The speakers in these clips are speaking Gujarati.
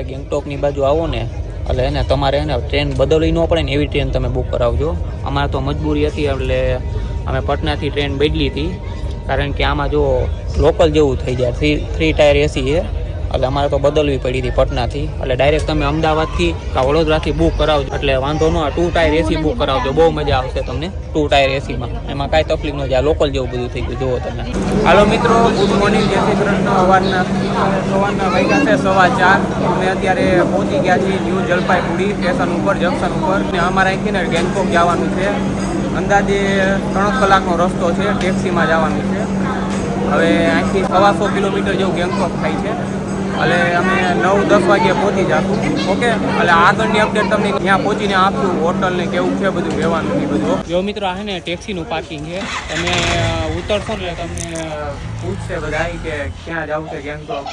ગેંગટોકની બાજુ આવો ને એટલે એને તમારે એને ટ્રેન બદલવી ન પડે ને એવી ટ્રેન તમે બુક કરાવજો. અમારે તો મજબૂરી હતી એટલે અમે પટનાથી ટ્રેન બદલી હતી, કારણ કે આમાં જો લોકલ જેવું થઈ જાય. થ્રી ટાયર એસી છે એટલે અમારે તો બદલવી પડી હતી પટનાથી. એટલે ડાયરેક્ટ તમે અમદાવાદથી કે વડોદરાથી બુક કરાવજો એટલે વાંધો ન આવે. 2 ટાયર એસી બુક કરાવજો, બહુ મજા આવશે તમને 2 ટાયર એસીમાં. એમાં કાંઈ તકલીફ ન જાય, લોકલ જેવું બધું થઈ ગયું. જુઓ તમે. હાલો મિત્રો, ગુડ મોર્નિંગ, જય શ્રી કૃષ્ણ. સવારના વાગ્યા છે 4:15. અમે અત્યારે પહોંચી ગયા છીએ ન્યૂ જલપાઈગુડી સ્ટેશન ઉપર, જંકશન ઉપર. ને અમારે અહીંથી ને ગેંગટોક જવાનું છે. અંદાજે 3 કલાકનો રસ્તો છે, ટેક્સીમાં જવાનું છે. હવે અહીંથી 125 કિલોમીટર જેવું ગેંગટોક થાય છે. એટલે અમે 9-10 વાગ્યે પહોંચી જઈશું. ઓકે, એટલે આગળની અપડેટ તમને ત્યાં પહોંચીને આપશું. હોટલ ને કેવું છે બધું, રહેવાનું ને બધું. જો મિત્રો, આ છે ને ટેક્સીનું પાર્કિંગ છે. તમે ઉતરશો ને તમને પૂછશે બધા કે ક્યાં જવું છે ગેંગટોક.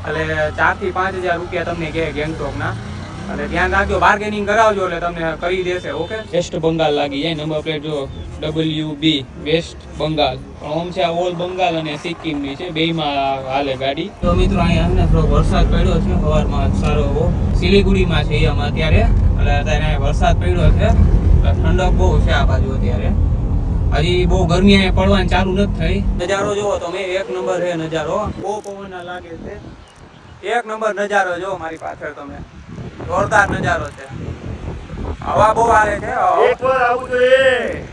એટલે 4,000 થી 5,000 રૂપિયા તમને કહે ગેંગટોકના. એટલે ધ્યાન રાખજો, બાર્ગેનિંગ કરાવજો એટલે તમને કરી દેશે. ઓકે, વેસ્ટ બંગાળ લાગી જાય. નંબર પ્લેટ જો WB વેસ્ટ બંગાળ, પણ ઓમ છે આ ઓલ બંગાળ અને સિક્કિમની છે, બેયમાં હાલે ગાડી. તો મિત્રો, અહીંયા અમને થોડો વરસાદ પડ્યો છે સવારમાં સારો એવો. સિલીગુડીમાં છે અમે અત્યારે, એટલે અત્યારે વરસાદ પડ્યો છે. ઠંડક બહુ છે આ બાજુ અત્યારે. હજી બહુ ગરમી અહીંયા પડવાની ચાલુ નથી થઈ. નજારો જોવો તમે, એક નંબર છે નજારો. બહુ પવન લાગે છે, એક નંબર નજારો જો મારી પાછળ તમે. જોરદાર નજારો છે. હવા બહુ આવે છે. એકવાર આવું જોઈએ.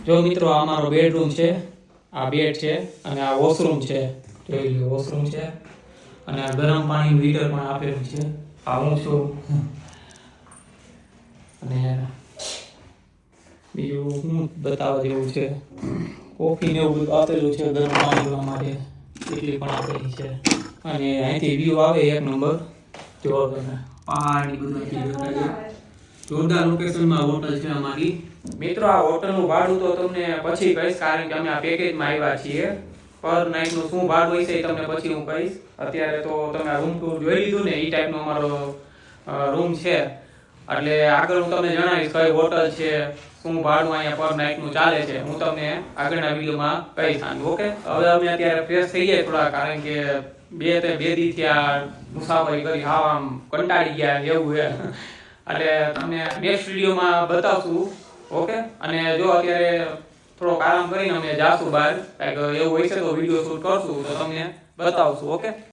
જો મિત્રો, આ અમારો બેડરૂમ છે. આ બેડ છે અને આ વોશરૂમ છે. જોઈ લો, વોશરૂમ છે. અને આ ગરમ પાણીનું હીટર પણ આપેલું છે. આ હું છું. અને બીજું હું બતાવવા જેવું છે, કોફી ને એવું બધું આપેલું છે ગરમ પાણી પીવા માટે. એટલી પણ આપેલી છે. અને અહીંથી વ્યૂ આવે એક નંબર. જો તમે પહાડ બધું જોરદાર લોકેશનમાં હોટલ છે અમારી. મિત્રો, આ હોટલનું ભાડું તો તમને પછી કહીશ, કારણ કે અમે આ પેકેજમાં આવ્યા છીએ. પર નાઇટનું શું ભાડું હોય છે એ તમને પછી હું કહીશ. અત્યારે તો તમે રૂમ ટૂર જોઈ લીધું ને, એ ટાઈપનો અમારો રૂમ છે. એટલે આગળ હું તમને જણાવીશ કઈ હોટલ છે, શું ભાડું અહીંયા પર નાઇટનું ચાલે છે, હું તમને આગળના વિડીયોમાં કહીશ. ઓકે, હવે અમે અત્યારે ફ્રેશ થઈ જાય થોડા, કારણ કે બે દી ત્યાં મુસાફરી કરી, હા આમ કંટાળી ગયા એવું છે. એટલે તમને નેક્સ્ટ વિડીયોમાં બતાવશું. ઓકે, અને જો અત્યારે થોડોક આરામ કરીને અમે જાશું બહાર, કંઈક એવું હોય છે તો વિડીયો શૂટ કરશું તો તમને બતાવશું. ઓકે.